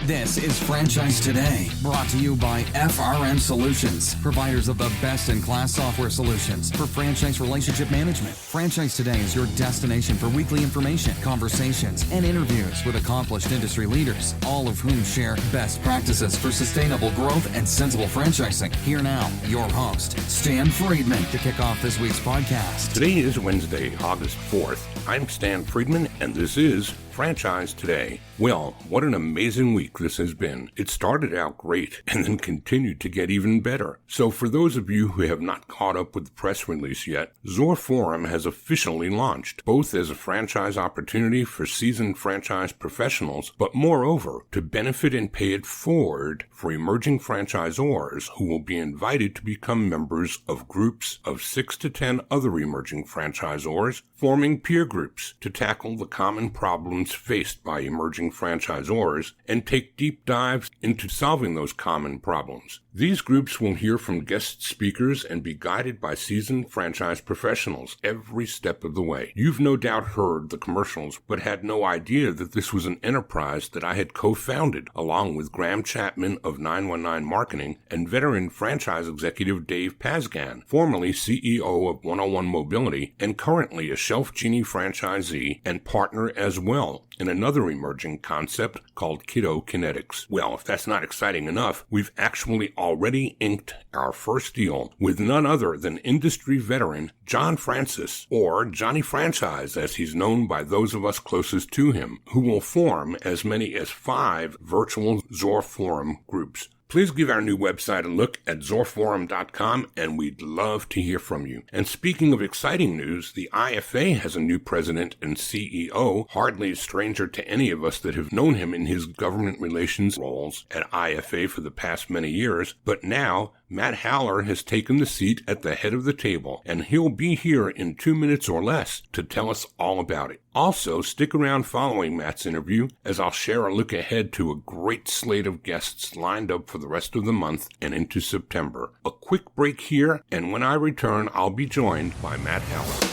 This is Franchise Today, brought to you by FRM Solutions, providers of the best-in-class software solutions for franchise relationship management. Franchise Today is your destination for weekly information, conversations, and interviews with accomplished industry leaders, all of whom share best practices for sustainable growth and sensible franchising. Here now, your host, Stan Friedman, to kick off this week's podcast. Today is Wednesday, August 4th. I'm Stan Friedman, and this is Franchise Today. Well, what an amazing week this has been. It started out great and then continued to get even better. So for those of you who have not caught up with the press release yet, Zor Forum has officially launched, both as a franchise opportunity for seasoned franchise professionals, but moreover, to benefit and pay it forward for emerging franchisors who will be invited to become members of groups of 6 to 10 other emerging franchisors, forming peer groups to tackle the common problems faced by emerging franchisors and take deep dives into solving those common problems. These groups will hear from guest speakers and be guided by seasoned franchise professionals every step of the way. You've no doubt heard the commercials, but had no idea that this was an enterprise that I had co-founded, along with Graham Chapman of 919 Marketing and veteran franchise executive Dave Pasgan, formerly CEO of 101 Mobility and currently a Shelf Genie franchisee and partner as well in another emerging concept called Kiddo Kinetics. Well, if that's not exciting enough, we've actually already inked our first deal with none other than industry veteran John Francis, or Johnny Franchise as he's known by those of us closest to him, who will form as many as 5 virtual Zor Forum groups. Please give our new website a look at zorforum.com, and we'd love to hear from you. And speaking of exciting news, the IFA has a new president and CEO, hardly a stranger to any of us that have known him in his government relations roles at IFA for the past many years. But now, Matt Haller has taken the seat at the head of the table, and he'll be here in 2 minutes or less to tell us all about it. Also, stick around following Matt's interview, as I'll share a look ahead to a great slate of guests lined up for the rest of the month and into September. A quick break here, and when I return, I'll be joined by Matt Haller.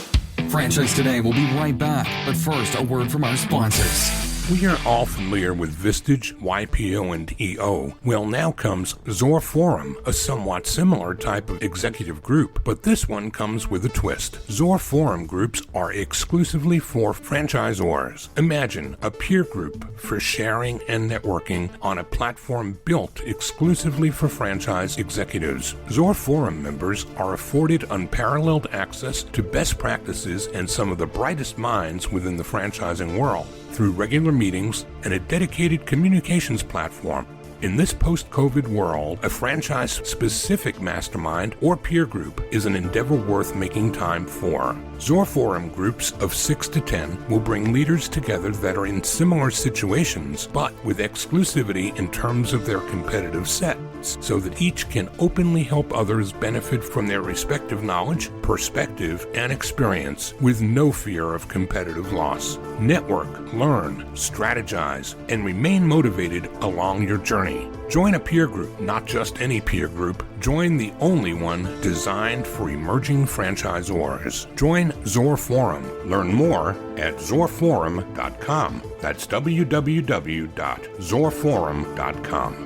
Franchise Today will be right back, but first, a word from our sponsors. We are all familiar with Vistage, YPO, and EO. Well, now comes Zor Forum, a somewhat similar type of executive group, but this one comes with a twist. Zor Forum groups are exclusively for franchisors. Imagine a peer group for sharing and networking on a platform built exclusively for franchise executives. Zor Forum members are afforded unparalleled access to best practices and some of the brightest minds within the franchising world, through regular meetings and a dedicated communications platform. In this post-COVID world, a franchise-specific mastermind or peer group is an endeavor worth making time for. Zor Forum groups of 6 to 10 will bring leaders together that are in similar situations, but with exclusivity in terms of their competitive sets, so that each can openly help others benefit from their respective knowledge, perspective, and experience with no fear of competitive loss. Network, learn, strategize, and remain motivated along your journey. Join a peer group, not just any peer group. Join the only one designed for emerging franchisors. Join Zor Forum. Learn more at zorforum.com. That's www.zorforum.com.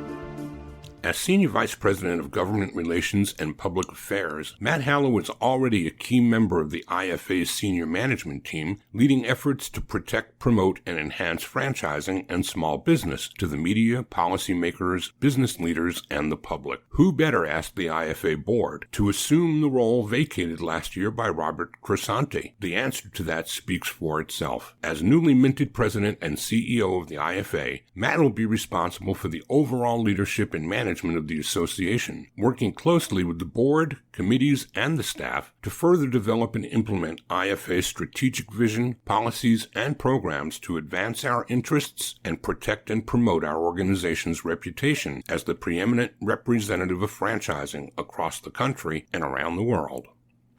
As Senior Vice President of Government Relations and Public Affairs, Matt Haller was already a key member of the IFA's senior management team, leading efforts to protect, promote, and enhance franchising and small business to the media, policymakers, business leaders, and the public. Who better, asked the IFA Board, to assume the role vacated last year by Robert Cresanti? The answer to that speaks for itself. As newly minted President and CEO of the IFA, Matt will be responsible for the overall leadership and management of the association, working closely with the board, committees, and the staff to further develop and implement IFA's strategic vision, policies, and programs to advance our interests and protect and promote our organization's reputation as the preeminent representative of franchising across the country and around the world.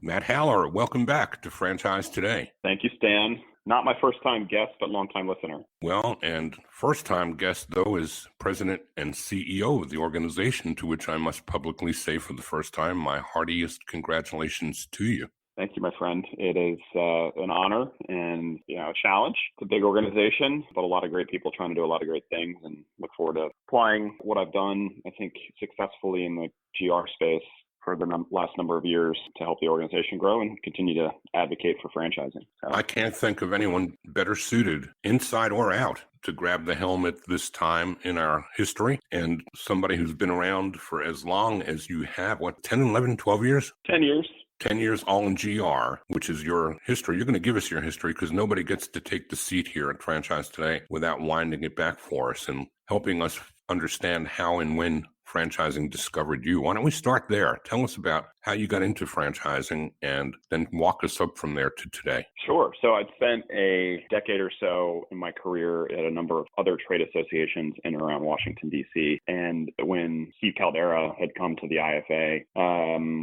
Matt Haller, welcome back to Franchise Today. Thank you, Stan. Not my first-time guest, but long-time listener. Well, and first-time guest, though, is President and CEO of the organization, to which I must publicly say for the first time, my heartiest congratulations to you. Thank you, my friend. It is an honor and a challenge. It's a big organization, but a lot of great people trying to do a lot of great things, and look forward to applying what I've done, I think, successfully in the GR space for the last number of years to help the organization grow and continue to advocate for franchising. So, I can't think of anyone better suited, inside or out, to grab the helm at this time in our history, and somebody who's been around for as long as you have, 10, 11, 12 years? 10 years. 10 years all in GR, which is your history. You're going to give us your history because nobody gets to take the seat here at Franchise Today without winding it back for us and helping us understand how and when franchising discovered you. Why don't we start there? Tell us about how you got into franchising and then walk us up from there to today. Sure. So I'd spent a decade or so in my career at a number of other trade associations in and around Washington, D.C. And when Steve Caldera had come to the IFA,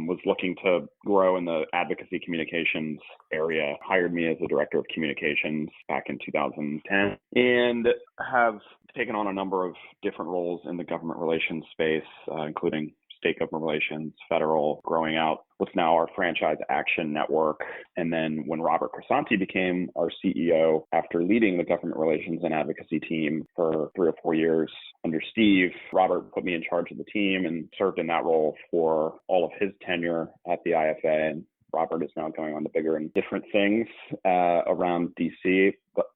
was looking to grow in the advocacy communications area, hired me as the director of communications back in 2010, and have taken on a number of different roles in the government relations space, including state government relations, federal, growing out what's now our Franchise Action Network. And then when Robert Cresanti became our CEO, after leading the government relations and advocacy team for 3 or 4 years under Steve, Robert put me in charge of the team and served in that role for all of his tenure at the IFA. And Robert is now going on to bigger and different things around DC. But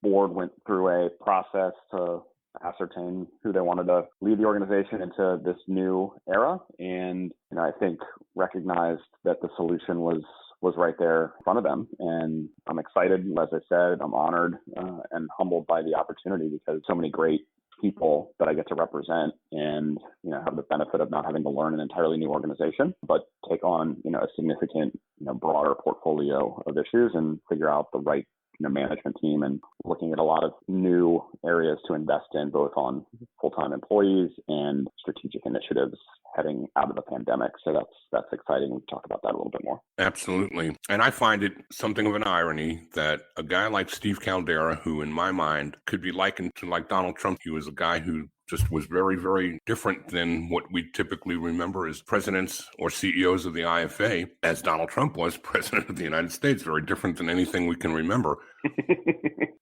board went through a process to ascertain who they wanted to lead the organization into this new era, and I think recognized that the solution was right there in front of them. And I'm excited, as I said, I'm honored and humbled by the opportunity, because so many great people that I get to represent and have the benefit of not having to learn an entirely new organization, but take on a significant broader portfolio of issues and figure out the right management team, and looking at a lot of new areas to invest in, both on full-time employees and strategic initiatives heading out of the pandemic. So that's exciting. We'll talk about that a little bit more. Absolutely. And I find it something of an irony that a guy like Steve Caldera, who in my mind could be likened to like Donald Trump, he was a guy who just was very, very different than what we typically remember as presidents or CEOs of the IFA, as Donald Trump was president of the United States, very different than anything we can remember.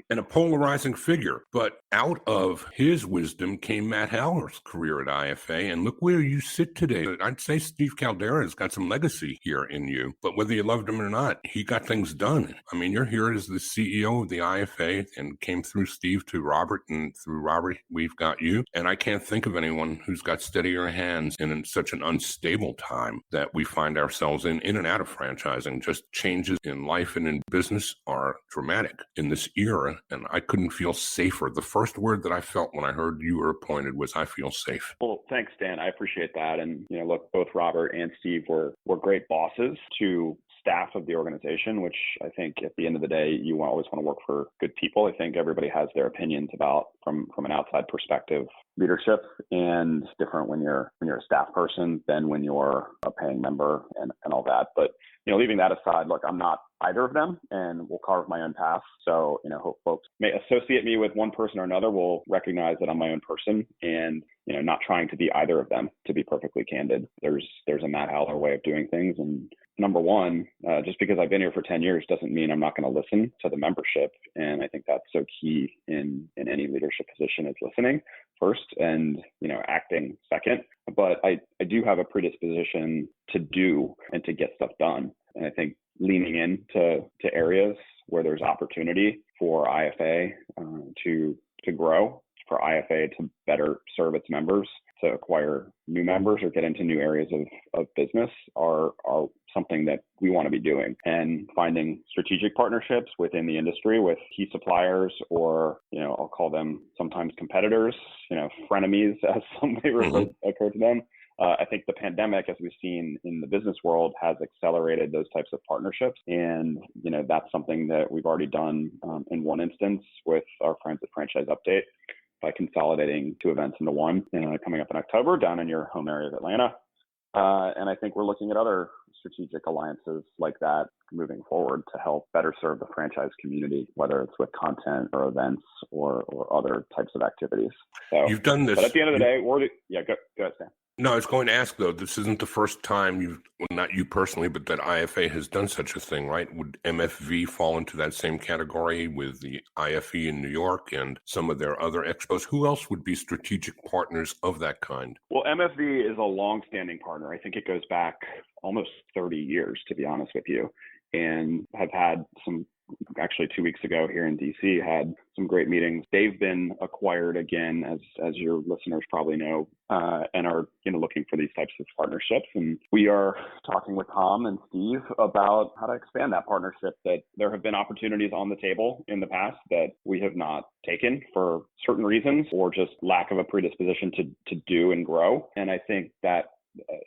And a polarizing figure. But out of his wisdom came Matt Haller's career at IFA, and look where you sit today. I'd say Steve Caldera has got some legacy here in you, but whether you loved him or not, he got things done. I mean, you're here as the CEO of the IFA and came through Steve to Robert, and through Robert, we've got you. And I can't think of anyone who's got steadier hands in such an unstable time that we find ourselves in and out of franchising. Just changes in life and in business are dramatic in this era. And I couldn't feel safer. The first word that I felt when I heard you were appointed was, I feel safe. Well, thanks, Dan. I appreciate that. And, look, both Robert and Steve were great bosses to staff of the organization, which I think at the end of the day, you always want to work for good people. I think everybody has their opinions about, from an outside perspective, leadership, and it's different when you're a staff person than when you're a paying member and all that. But leaving that aside, look, I'm not either of them, and will carve my own path. So, hope folks may associate me with one person or another will recognize that I'm my own person, and not trying to be either of them. To be perfectly candid, there's a Matt Haller way of doing things, and number one, just because I've been here for 10 years doesn't mean I'm not going to listen to the membership, and I think that's so key in any leadership position, is listening first and acting second. But I do have a predisposition to do and to get stuff done, and I think leaning into areas where there's opportunity for IFA to grow, for IFA to better serve its members, to acquire new members or get into new areas of business are something that we want to be doing. And finding strategic partnerships within the industry with key suppliers, or, I'll call them sometimes competitors, frenemies, as some may occur to them. I think the pandemic, as we've seen in the business world, has accelerated those types of partnerships. And, that's something that we've already done in one instance with our Friends at Franchise Update, by consolidating 2 events into one, coming up in October down in your home area of Atlanta. And I think we're looking at other strategic alliances like that moving forward to help better serve the franchise community, whether it's with content or events or other types of activities. So you've done this. But at the end of the day, go ahead, Stan. No, I was going to ask, though, this isn't the first time well, not you personally, but that IFA has done such a thing, right? Would MFV fall into that same category with the IFE in New York and some of their other expos? Who else would be strategic partners of that kind? Well, MFV is a long-standing partner. I think it goes back almost 30 years, to be honest with you, and have had some, actually 2 weeks ago here in DC, had some great meetings. They've been acquired again, as your listeners probably know, and are looking for these types of partnerships. And we are talking with Tom and Steve about how to expand that partnership. That there have been opportunities on the table in the past that we have not taken for certain reasons, or just lack of a predisposition to do and grow. And I think that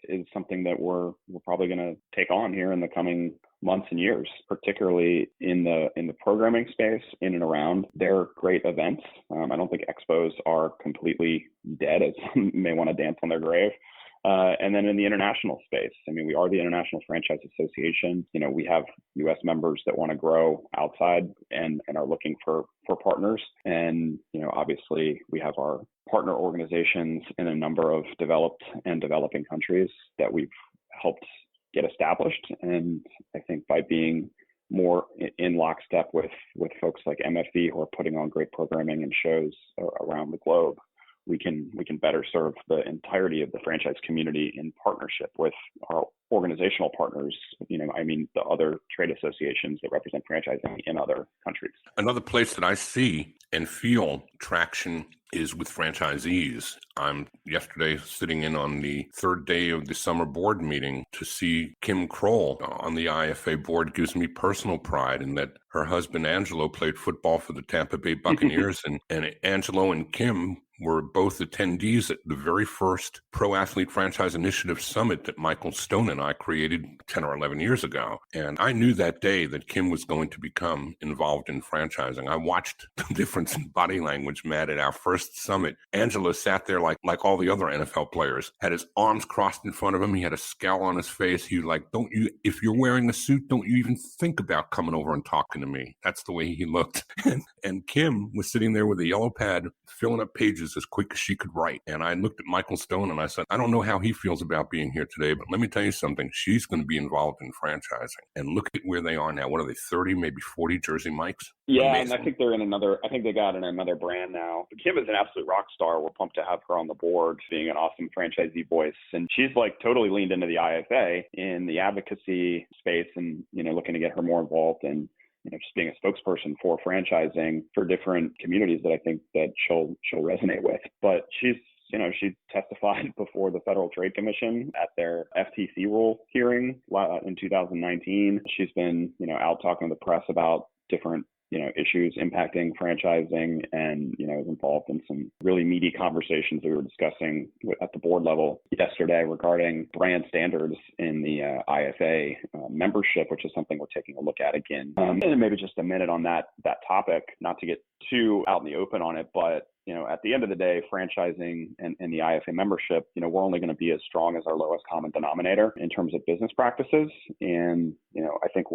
is something that we're probably going to take on here in the coming months and years, particularly in the programming space, in and around their great events. I don't think expos are completely dead, as some may want to dance on their grave. And then in the international space, I mean, we are the International Franchise Association. We have U.S. members that want to grow outside and are looking for partners. And, obviously we have our partner organizations in a number of developed and developing countries that we've helped get established. And I think by being more in lockstep with folks like MFV, who are putting on great programming and shows around the globe, we can better serve the entirety of the franchise community in partnership with our organizational partners. The other trade associations that represent franchising in other countries. Another place that I see and feel traction is with franchisees. I'm yesterday sitting in on the third day of the summer board meeting. To see Kim Kroll on the IFA board gives me personal pride in that her husband Angelo played football for the Tampa Bay Buccaneers, and Angelo and Kim were both attendees at the very first Pro Athlete Franchise Initiative Summit that Michael Stone and I created 10 or 11 years ago. And I knew that day that Kim was going to become involved in franchising. I watched the difference in body language, Matt, at our first summit. Angelo sat there like all the other NFL players, had his arms crossed in front of him. He had a scowl on his face. He was like, if you're wearing a suit, don't you even think about coming over and talking to me. That's the way he looked. And Kim was sitting there with a yellow pad, filling up pages as quick as she could write. And I looked at Michael Stone and I said, I don't know how he feels about being here today, but let me tell you something. She's going to be involved in franchising. And look at where they are now. What are they, 30, maybe 40 Jersey Mikes? Yeah, Amazing. And I think they got in another brand now. But Kim is an absolute rock star. We're pumped to have her on the board, being an awesome franchisee voice. And she's totally leaned into the IFA in the advocacy space, and, looking to get her more involved in, just being a spokesperson for franchising for different communities that I think that she'll resonate with. But she testified before the Federal Trade Commission at their FTC rule hearing in 2019. She's been, out talking to the press about different issues impacting franchising, and, is involved in some really meaty conversations we were discussing at the board level yesterday regarding brand standards in the IFA membership, which is something we're taking a look at again. And maybe just a minute on that topic, not to get too out in the open on it, but at the end of the day, franchising and the IFA membership, we're only going to be as strong as our lowest common denominator in terms of business practices. And, I think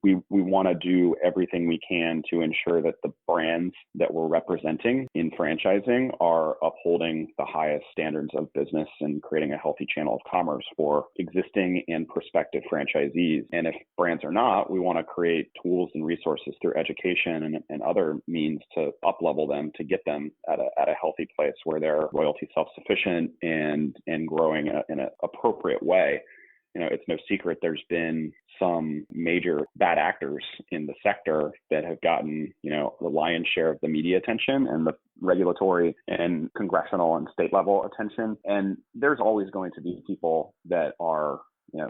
we want to do everything we can to ensure that the brands that we're representing in franchising are upholding the highest standards of business and creating a healthy channel of commerce for existing and prospective franchisees. And if brands are not, we want to create tools and resources through education and other means to up-level them, to get them at a healthy place where they're royalty self-sufficient and growing in an appropriate way. It's no secret there's been some major bad actors in the sector that have gotten, the lion's share of the media attention and the regulatory and congressional and state level attention. And there's always going to be people that are,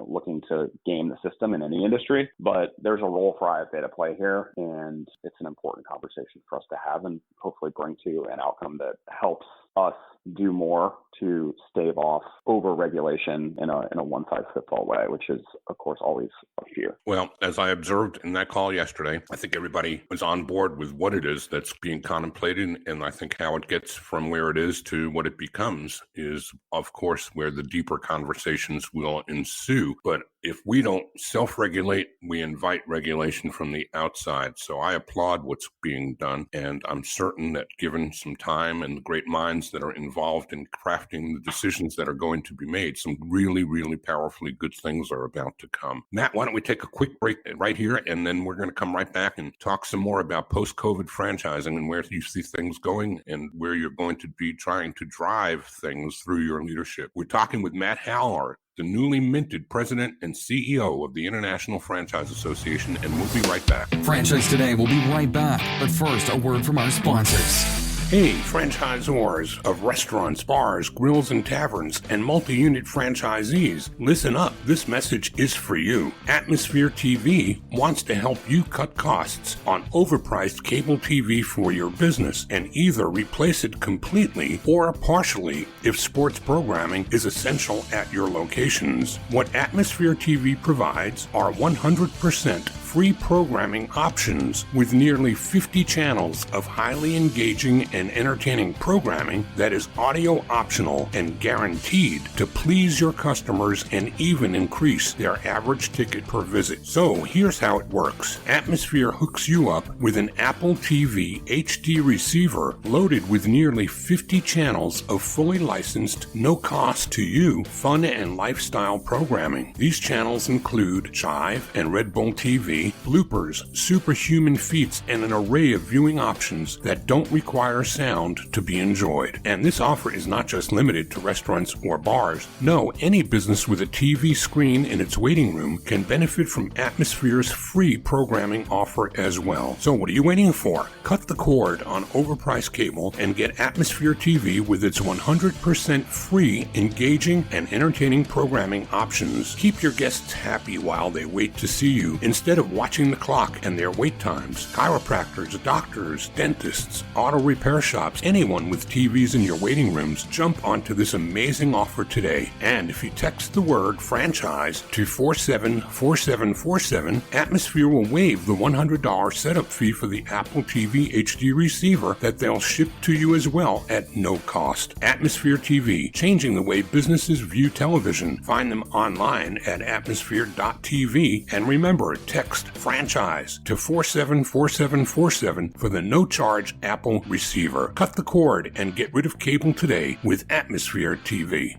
looking to game the system in any industry, but there's a role for IFA to play here. And it's an important conversation for us to have and hopefully bring to an outcome that helps us do more to stave off over-regulation in a one-size-fits-all way, which is, of course, always a fear. Well, as I observed in that call yesterday, I think everybody was on board with what it is that's being contemplated, and I think how it gets from where it is to what it becomes is, of course, where the deeper conversations will ensue. too. But if we don't self-regulate, we invite regulation from the outside. So I applaud what's being done. And I'm certain that given some time and the great minds that are involved in crafting the decisions that are going to be made, some really, really powerfully good things are about to come. Matt, why don't we take a quick break right here, and then we're going to come right back and talk some more about post-COVID franchising and where you see things going and where you're going to be trying to drive things through your leadership. We're talking with Matt Haller, the newly minted president and CEO of the International Franchise Association, and we'll be right back. Franchise Today will be right back, but first, a word from our sponsors. Hey, franchisors of restaurants, bars, grills, and taverns, and multi-unit franchisees, listen up. This message is for you. Atmosphere TV wants to help you cut costs on overpriced cable TV for your business and either replace it completely or partially if sports programming is essential at your locations. What Atmosphere TV provides are 100% free programming options with nearly 50 channels of highly engaging and entertaining programming that is audio optional and guaranteed to please your customers and even increase their average ticket per visit. So here's how it works. Atmosphere hooks you up with an Apple TV HD receiver loaded with nearly 50 channels of fully licensed, no cost to you, fun and lifestyle programming. These channels include Chive and Red Bull TV, bloopers, superhuman feats, and an array of viewing options that don't require sound to be enjoyed. And this offer is not just limited to restaurants or bars. No, any business with a TV screen in its waiting room can benefit from Atmosphere's free programming offer as well. So what are you waiting for? Cut the cord on overpriced cable and get Atmosphere TV with its 100% free, engaging, and entertaining programming options. Keep your guests happy while they wait to see you instead of watching the clock and their wait times. Chiropractors, doctors, dentists, auto repair shops, anyone with TVs in your waiting rooms, jump onto this amazing offer today. And if you text the word franchise to 474747, Atmosphere will waive the $100 setup fee for the Apple TV HD receiver that they'll ship to you as well at no cost. Atmosphere TV, changing the way businesses view television. Find them online at atmosphere.tv, and remember, text franchise to 474747 for the no-charge Apple receiver. Cut the cord and get rid of cable today with Atmosphere TV.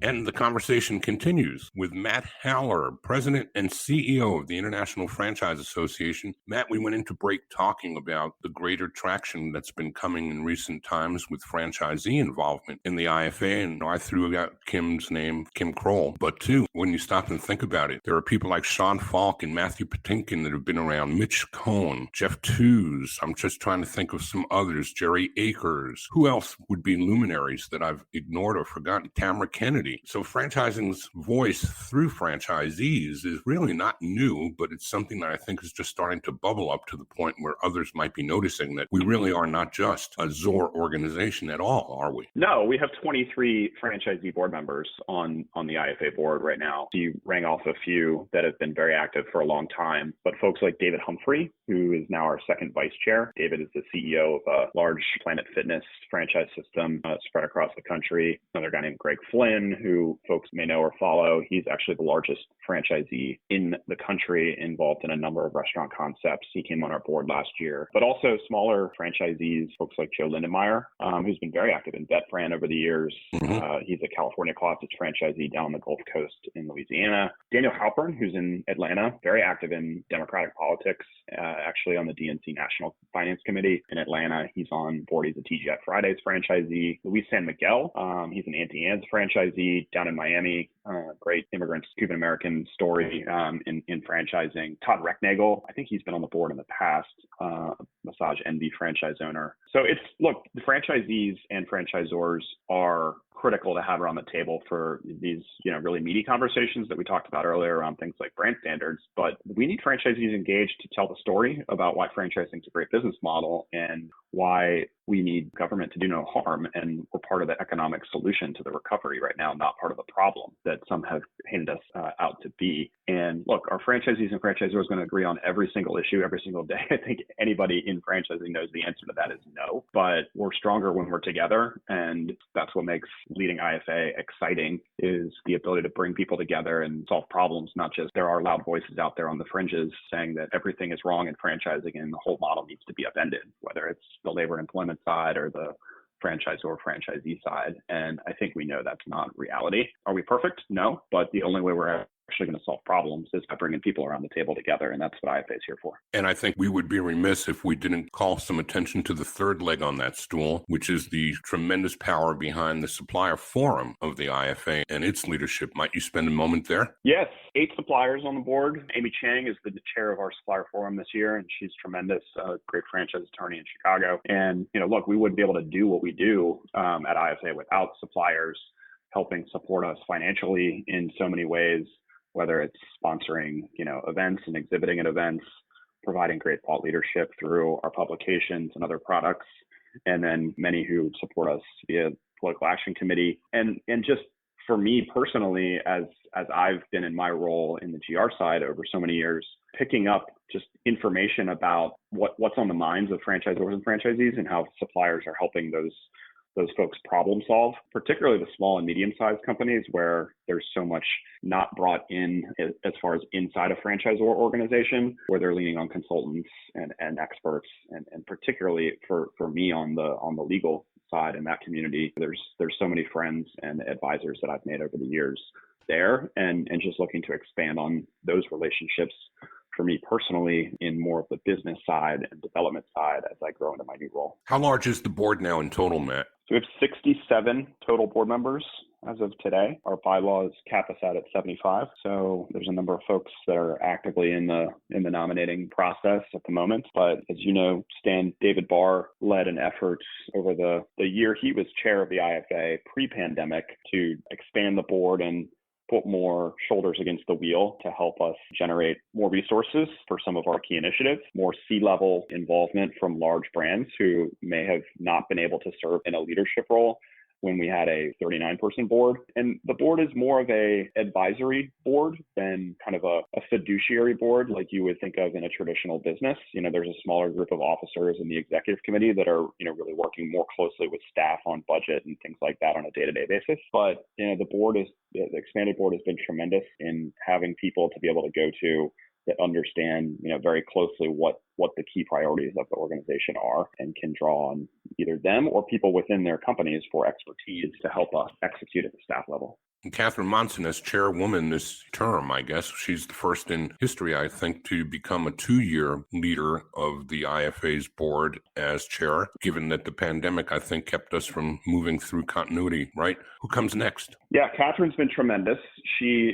And the conversation continues with Matt Haller, President and CEO of the International Franchise Association. Matt, we went into break talking about the greater traction that's been coming in recent times with franchisee involvement in the IFA, and I threw out Kim's name, Kim Kroll. But too, when you stop and think about it, there are people like Sean Falk and Matthew Patinkin that have been around, Mitch Cohn, Jeff Tews. I'm just trying to think of some others, Jerry Akers. Who else would be luminaries that I've ignored or forgotten? Tamara Kennedy. So franchising's voice through franchisees is really not new, but it's something that I think is just starting to bubble up to the point where others might be noticing that we really are not just a ZOR organization at all, are we? No, we have 23 franchisee board members on the IFA board right now. You rang off a few that have been very active for a long time, but folks like David Humphrey, who is now our second vice chair. David is the CEO of a large Planet Fitness franchise system spread across the country. Another guy named Greg Flynn, who folks may know or follow. He's actually the largest franchisee in the country, involved in a number of restaurant concepts. He came on our board last year. But also smaller franchisees, folks like Joe Lindenmeyer, who's been very active in VetFran over the years. He's a California Closets franchisee down the Gulf Coast in Louisiana. Daniel Halpern, who's in Atlanta, very active in Democratic politics, actually on the DNC National Finance Committee in Atlanta. He's on board. He's a TGI Fridays franchisee. Luis San Miguel, he's an Auntie Anne's franchisee down in Miami. Great immigrant Cuban-American story in franchising. Todd Recknagel, I think he's been on the board in the past, Massage Envy franchise owner. So look, the franchisees and franchisors are critical to have around the table for these, really meaty conversations that we talked about earlier around things like brand standards. But we need franchisees engaged to tell the story about why franchising is a great business model and why we need government to do no harm. And we're part of the economic solution to the recovery right now, not part of the problem that some have painted us out to be. And look, our franchisees and franchisors are going to agree on every single issue every single day. I think anybody in franchising knows the answer to that is no, but we're stronger when we're together. And that's what makes leading IFA exciting is the ability to bring people together and solve problems, not just there are loud voices out there on the fringes saying that everything is wrong in franchising and the whole model needs to be upended, whether it's the labor and employment side or the franchisor or franchisee side. And I think we know that's not reality. Are we perfect? No, but the only way we're actually going to solve problems is by bringing people around the table together. And that's what IFA is here for. And I think we would be remiss if we didn't call some attention to the third leg on that stool, which is the tremendous power behind the supplier forum of the IFA and its leadership. Might you spend a moment there? Yes, 8 suppliers on the board. Amy Chang is the chair of our supplier forum this year, and she's tremendous, great franchise attorney in Chicago. And, look, we wouldn't be able to do what we do at IFA without suppliers helping support us financially in so many ways, whether it's sponsoring, events and exhibiting at events, providing great thought leadership through our publications and other products, and then many who support us via political action committee. And just for me personally, as I've been in my role in the GR side over so many years, picking up just information about what's on the minds of franchisors and franchisees and how suppliers are helping those folks problem solve, particularly the small and medium-sized companies where there's so much not brought in as far as inside a franchisor organization, where they're leaning on consultants and experts. And particularly for me on the legal side in that community, there's so many friends and advisors that I've made over the years there, and just looking to expand on those relationships for me personally in more of the business side and development side as I grow into my new role. How large is the board now in total, Matt? So we have 67 total board members as of today. Our bylaws cap us out at 75. So there's a number of folks that are actively in the nominating process at the moment. But as you know, David Barr led an effort over the year he was chair of the IFA pre-pandemic to expand the board and put more shoulders against the wheel to help us generate more resources for some of our key initiatives, more C-level involvement from large brands who may have not been able to serve in a leadership role when we had a 39-person board. And the board is more of a advisory board than kind of a fiduciary board like you would think of in a traditional business. There's a smaller group of officers in the executive committee that are, really working more closely with staff on budget and things like that on a day-to-day basis. But, the expanded board has been tremendous in having people to be able to go to that understand, very closely what the key priorities of the organization are and can draw on either them or people within their companies for expertise to help us execute at the staff level. And Catherine Monson as chairwoman this term, I guess. She's the first in history, I think, to become a 2-year leader of the IFA's board as chair, given that the pandemic, I think, kept us from moving through continuity, right? Who comes next? Yeah, Catherine's been tremendous. She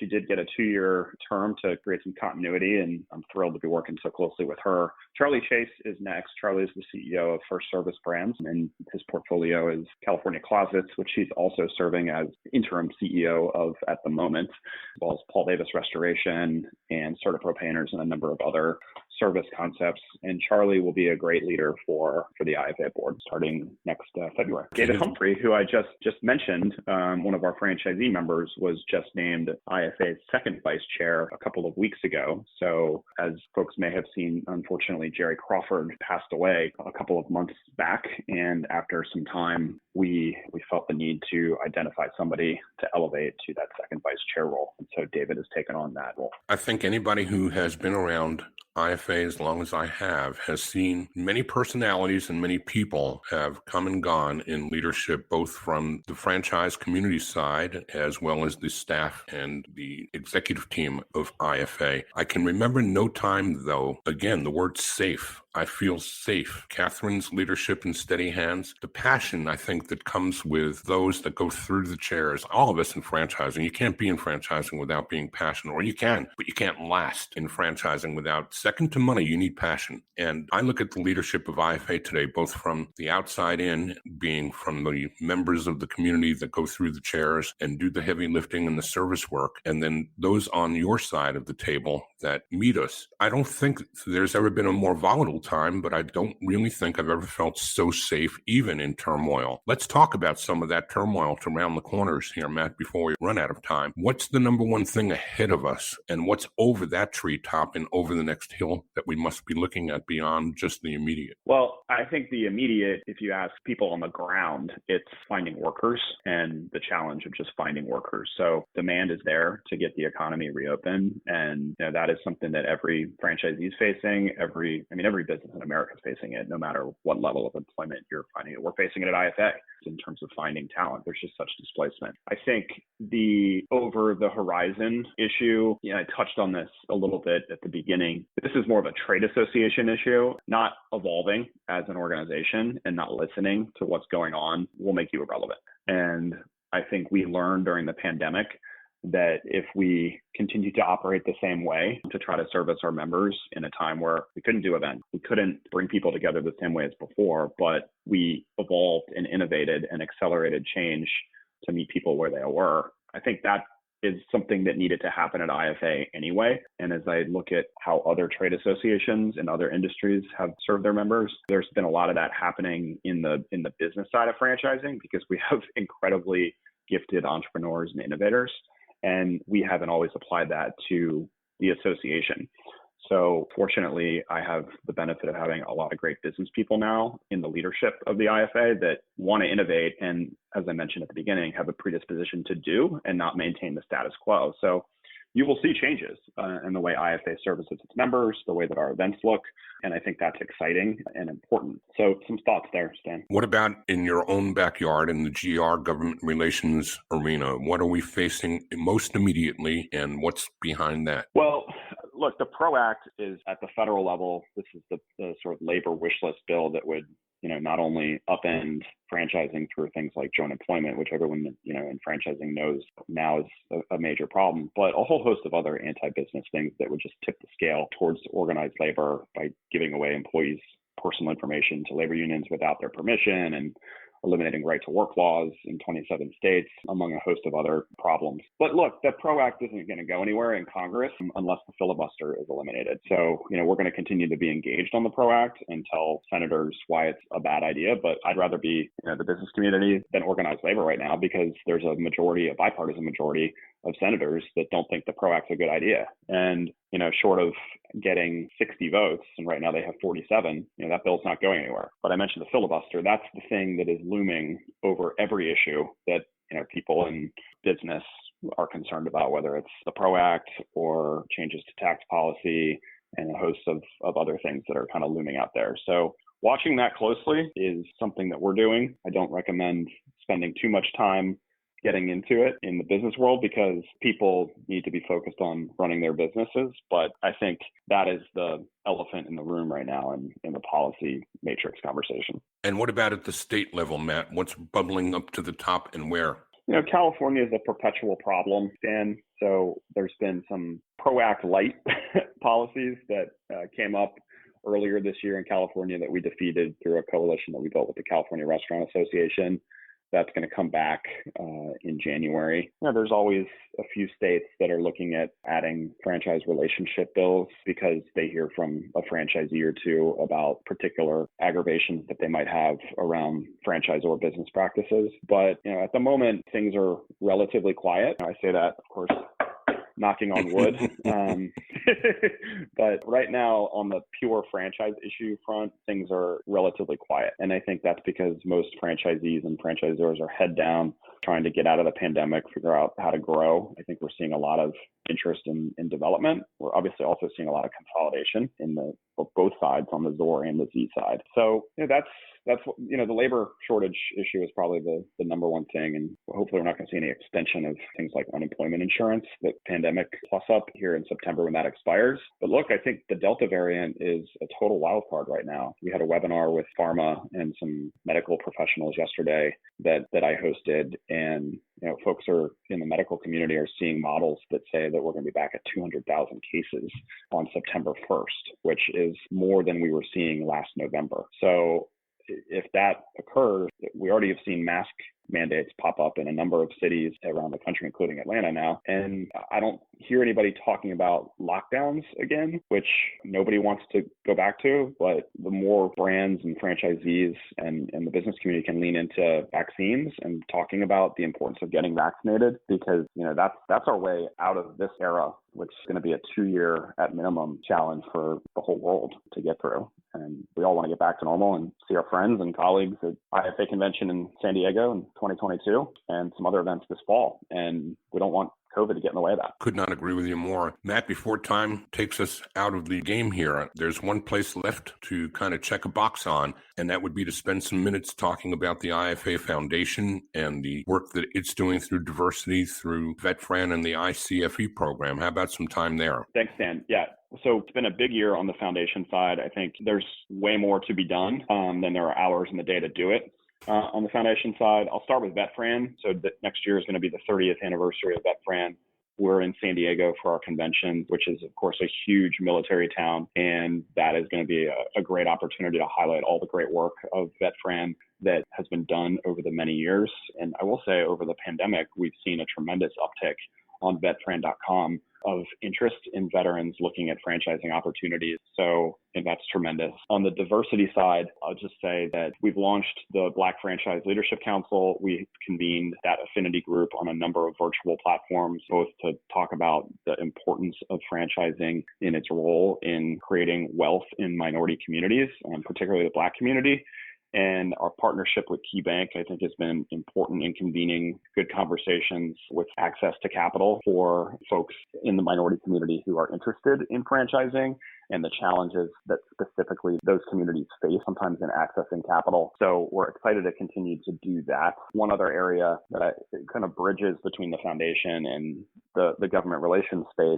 did get a 2-year term to create some continuity, and I'm thrilled to be working so closely with her. Charlie Chase is next. Charlie is the CEO of First Service Brands, and his portfolio is California Closets, which he's also serving as interim CEO of at the moment, as well as Paul Davis Restoration and Certapro Painters and a number of other service concepts. And Charlie will be a great leader for the IFA board starting next February. David Humphrey, who I just mentioned, one of our franchisee members, was just named IFA's second vice chair a couple of weeks ago. So as folks may have seen, unfortunately, Jerry Crawford passed away a couple of months back. And after some time, we felt the need to identify somebody to elevate to that second vice chair role. And so David has taken on that role. I think anybody who has been around IFA as long as I have has seen many personalities and many people have come and gone in leadership, both from the franchise community side as well as the staff and the executive team of IFA. I can remember no time, though, again, the word safe. I feel safe. Catherine's leadership and steady hands, the passion, I think, that comes with those that go through the chairs, all of us in franchising. You can't be in franchising without being passionate, or you can, but you can't last in franchising without, second to money, you need passion. And I look at the leadership of IFA today, both from the outside in, being from the members of the community that go through the chairs and do the heavy lifting and the service work, and then those on your side of the table that meet us. I don't think there's ever been a more volatile time, but I don't really think I've ever felt so safe, even in turmoil. Let's talk about some of that turmoil to round the corners here, Matt, before we run out of time. What's the number one thing ahead of us, and what's over that treetop and over the next hill that we must be looking at beyond just the immediate? Well, I think the immediate, if you ask people on the ground, it's finding workers and the challenge of just finding workers. So demand is there to get the economy reopened. And that is something that every franchisee is facing. Every business in America is facing it, no matter what level of employment you're finding it. We're facing it at IFA in terms of finding talent. There's just such displacement. I think the over the horizon issue, I touched on this a little bit at the beginning. This is more of a trade association issue. Not evolving as an organization and not listening to what's going on will make you irrelevant. And I think we learned during the pandemic that if we continue to operate the same way to try to service our members in a time where we couldn't do events, we couldn't bring people together the same way as before, but we evolved and innovated and accelerated change to meet people where they were. I think that is something that needed to happen at IFA anyway. And as I look at how other trade associations and other industries have served their members, there's been a lot of that happening in the business side of franchising because we have incredibly gifted entrepreneurs and innovators. And we haven't always applied that to the association. So fortunately, I have the benefit of having a lot of great business people now in the leadership of the IFA that want to innovate and, as I mentioned at the beginning, have a predisposition to do and not maintain the status quo. So you will see changes in the way IFA services its members, the way that our events look. And I think that's exciting and important. So some thoughts there, Stan. What about in your own backyard in the GR government relations arena? What are we facing most immediately and what's behind that? Well, look, the PRO Act is at the federal level. This is the sort of labor wish list bill that would not only upend franchising through things like joint employment, which everyone, in franchising knows now is a major problem, but a whole host of other anti-business things that would just tip the scale towards organized labor by giving away employees' personal information to labor unions without their permission and eliminating right to work laws in 27 states, among a host of other problems. But look, the PRO Act isn't going to go anywhere in Congress unless the filibuster is eliminated. So, we're going to continue to be engaged on the PRO Act and tell senators why it's a bad idea. But I'd rather be the business community than organized labor right now because there's a bipartisan majority of senators that don't think the PRO Act's a good idea. And, short of getting 60 votes, and right now they have 47, that bill's not going anywhere. But I mentioned the filibuster. That's the thing that is looming over every issue that, people in business are concerned about, whether it's the PRO Act or changes to tax policy and a host of other things that are kind of looming out there. So watching that closely is something that we're doing. I don't recommend spending too much time getting into it in the business world because people need to be focused on running their businesses. But I think that is the elephant in the room right now in the policy matrix conversation. And what about at the state level, Matt? What's bubbling up to the top and where? California is a perpetual problem, Dan. So there's been some PRO Act light policies that came up earlier this year in California that we defeated through a coalition that we built with the California Restaurant Association. That's going to come back in January. There's always a few states that are looking at adding franchise relationship bills because they hear from a franchisee or two about particular aggravations that they might have around franchise or business practices. But at the moment, things are relatively quiet. I say that, of course, knocking on wood. But right now on the pure franchise issue front, things are relatively quiet. And I think that's because most franchisees and franchisors are head down trying to get out of the pandemic, figure out how to grow. I think we're seeing a lot of interest in development. We're obviously also seeing a lot of consolidation in both sides, on the ZOR and the Z side. So that's what, the labor shortage issue is probably the number one thing. And hopefully we're not going to see any extension of things like unemployment insurance, the pandemic plus up here in September when that expires. But look, I think the Delta variant is a total wild card right now. We had a webinar with pharma and some medical professionals yesterday that I hosted. And, folks are in the medical community are seeing models that say that we're going to be back at 200,000 cases on September 1st, which is more than we were seeing last November. So if that occurs, we already have seen mask mandates pop up in a number of cities around the country, including Atlanta now. And I don't hear anybody talking about lockdowns again, which nobody wants to go back to. But the more brands and franchisees and the business community can lean into vaccines and talking about the importance of getting vaccinated, because that's our way out of this era, which is going to be a 2-year at minimum challenge for the whole world to get through. And we all want to get back to normal and see our friends and colleagues at IFA convention in San Diego in 2022 and some other events this fall. And we don't want COVID to get in the way of that. Could not agree with you more. Matt, before time takes us out of the game here, there's one place left to kind of check a box on, and that would be to spend some minutes talking about the IFA Foundation and the work that it's doing through diversity, through VetFran and the ICFE program. How about some time there? Thanks, Dan. Yeah. So it's been a big year on the foundation side. I think there's way more to be done than there are hours in the day to do it. On the foundation side, I'll start with VetFran. So next year is going to be the 30th anniversary of VetFran. We're in San Diego for our convention, which is, of course, a huge military town. And that is going to be a great opportunity to highlight all the great work of VetFran that has been done over the many years. And I will say over the pandemic, we've seen a tremendous uptick on vetfran.com of interest in veterans looking at franchising opportunities. So, and that's tremendous. On the diversity side, I'll just say that we've launched the Black Franchise Leadership Council. We convened that affinity group on a number of virtual platforms, both to talk about the importance of franchising in its role in creating wealth in minority communities, particularly the Black community. And our partnership with KeyBank, I think, has been important in convening good conversations with access to capital for folks in the minority community who are interested in franchising and the challenges that specifically those communities face sometimes in accessing capital. So we're excited to continue to do that. One other area that kind of bridges between the foundation and the government relations space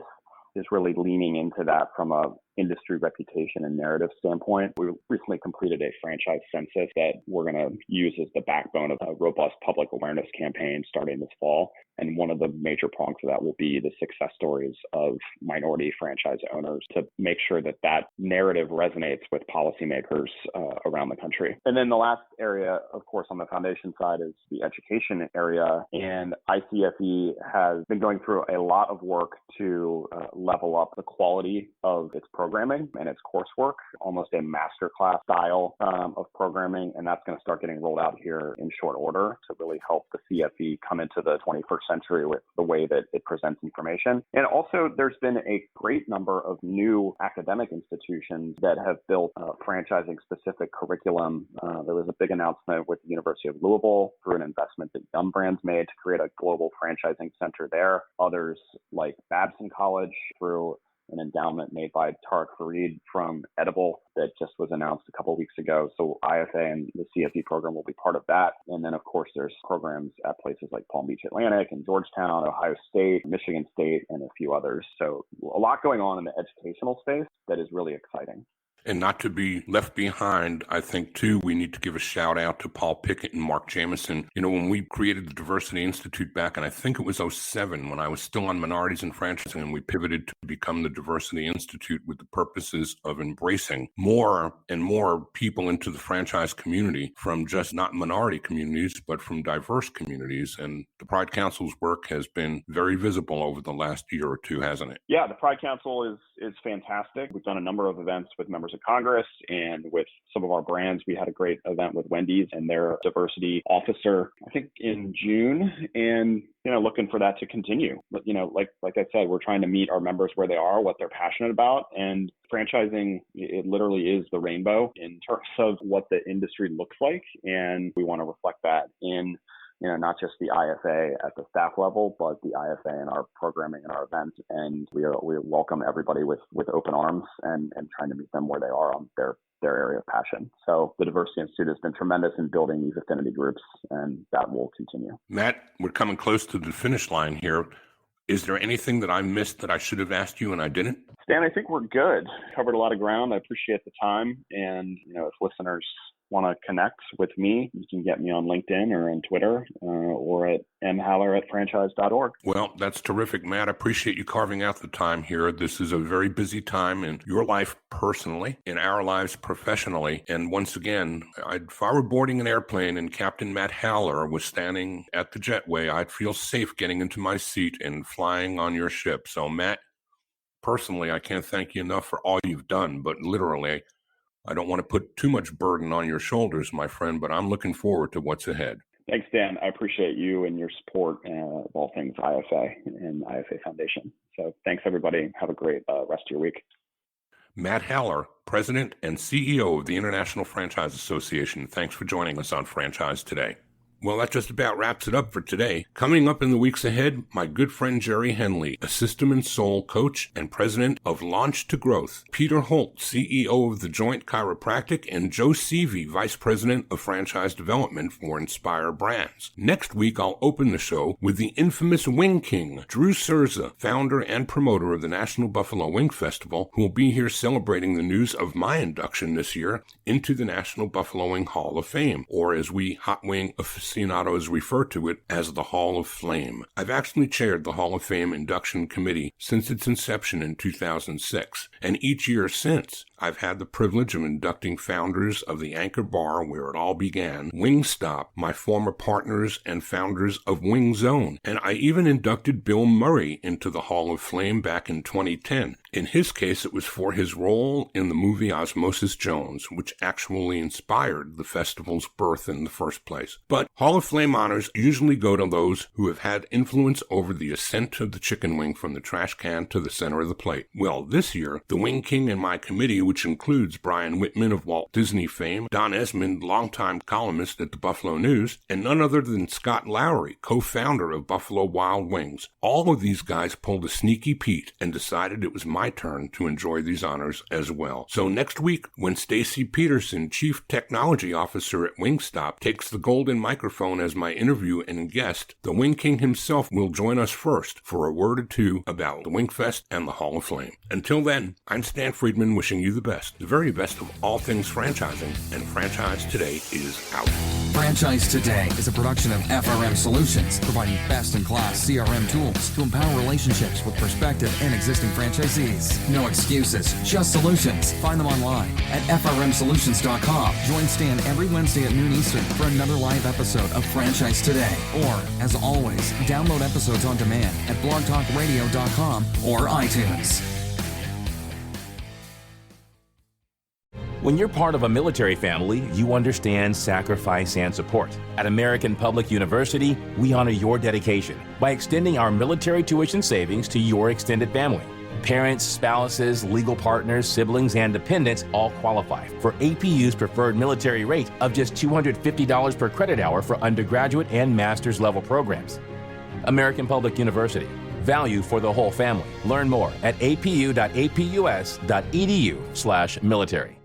is really leaning into that from a industry reputation and narrative standpoint. We recently completed a franchise census that we're going to use as the backbone of a robust public awareness campaign starting this fall. And one of the major prongs of that will be the success stories of minority franchise owners to make sure that that narrative resonates with policymakers around the country. And then the last area, of course, on the foundation side is the education area. And ICFE has been going through a lot of work to level up the quality of its programming and its coursework, almost a masterclass style of programming. And that's going to start getting rolled out here in short order to really help the CFE come into the 21st century with the way that it presents information. And also, there's been a great number of new academic institutions that have built franchising-specific curriculum. There was a big announcement with the University of Louisville through an investment that Young Brands made to create a global franchising center there. Others like Babson College through an endowment made by Tariq Farid from Edible that just was announced a couple of weeks ago. So IFA and the CFE program will be part of that. And then, of course, there's programs at places like Palm Beach Atlantic and Georgetown, Ohio State, Michigan State, and a few others. So a lot going on in the educational space that is really exciting. And not to be left behind, I think, too, we need to give a shout out to Paul Pickett and Mark Jameson. You know, when we created the Diversity Institute back in, I think it was 2007, when I was still on minorities and franchising, and we pivoted to become the Diversity Institute with the purposes of embracing more and more people into the franchise community from just not minority communities, but from diverse communities. And the Pride Council's work has been very visible over the last year or two, hasn't it? Yeah, the Pride Council is fantastic. We've done a number of events with members of Congress and with some of our brands. We had a great event with Wendy's and their diversity officer, I think in June, and looking for that to continue. But like I said, we're trying to meet our members where they are, what they're passionate about, and franchising, it literally is the rainbow in terms of what the industry looks like, and we want to reflect that in not just the IFA at the staff level, but the IFA in our programming and our events. And we welcome everybody with open arms and trying to meet them where they are on their area of passion. So the Diversity Institute has been tremendous in building these affinity groups, and that will continue. Matt, we're coming close to the finish line here. Is there anything that I missed that I should have asked you and I didn't? Stan, I think we're good. Covered a lot of ground. I appreciate the time. And, if listeners want to connect with me, you can get me on LinkedIn or on Twitter or at mhaller@franchise.org. Well, that's terrific, Matt. I appreciate you carving out the time here. This is a very busy time in your life personally, in our lives professionally. And once again, if I were boarding an airplane and Captain Matt Haller was standing at the jetway, I'd feel safe getting into my seat and flying on your ship. So, Matt, personally, I can't thank you enough for all you've done, but literally, I don't want to put too much burden on your shoulders, my friend, but I'm looking forward to what's ahead. Thanks, Dan. I appreciate you and your support of all things IFA and IFA Foundation. So thanks, everybody. Have a great rest of your week. Matt Haller, President and CEO of the International Franchise Association. Thanks for joining us on Franchise Today. Well, that just about wraps it up for today. Coming up in the weeks ahead, my good friend Jerry Henley, a System and Soul coach and president of Launch to Growth, Peter Holt, CEO of The Joint Chiropractic, and Joe Seavey, vice president of franchise development for Inspire Brands. Next week, I'll open the show with the infamous Wing King, Drew Cerza, founder and promoter of the National Buffalo Wing Festival, who will be here celebrating the news of my induction this year into the National Buffalo Wing Hall of Fame, or as we hot wing aficionados refer to it as the Hall of Flame. I've actually chaired the Hall of Fame induction committee since its inception in 2006, and each year since, I've had the privilege of inducting founders of the Anchor Bar where it all began, Wingstop, my former partners and founders of Wing Zone, and I even inducted Bill Murray into the Hall of Flame back in 2010. In his case, it was for his role in the movie Osmosis Jones, which actually inspired the festival's birth in the first place. But Hall of Flame honors usually go to those who have had influence over the ascent of the chicken wing from the trash can to the center of the plate. Well, this year, the Wing King and my committee, which includes Brian Whitman of Walt Disney fame, Don Esmond, longtime columnist at the Buffalo News, and none other than Scott Lowry, co-founder of Buffalo Wild Wings. All of these guys pulled a sneaky Pete and decided it was my turn to enjoy these honors as well. So next week, when Stacy Peterson, Chief Technology Officer at Wingstop, takes the golden microphone as my interview and guest, the Wing King himself will join us first for a word or two about the Wingfest and the Hall of Flame. Until then, I'm Stan Friedman wishing you the best, the very best of all things franchising, and Franchise Today is out. Franchise Today is a production of FRM Solutions, providing best-in-class CRM tools to empower relationships with prospective and existing franchisees. No excuses, just solutions. Find them online at frmsolutions.com. Join Stan every Wednesday at noon Eastern for another live episode of Franchise Today. Or, as always, download episodes on demand at blogtalkradio.com or iTunes. When you're part of a military family, you understand sacrifice and support. At American Public University, we honor your dedication by extending our military tuition savings to your extended family. Parents, spouses, legal partners, siblings, and dependents all qualify for APU's preferred military rate of just $250 per credit hour for undergraduate and master's level programs. American Public University. Value for the whole family. Learn more at apu.apus.edu/military.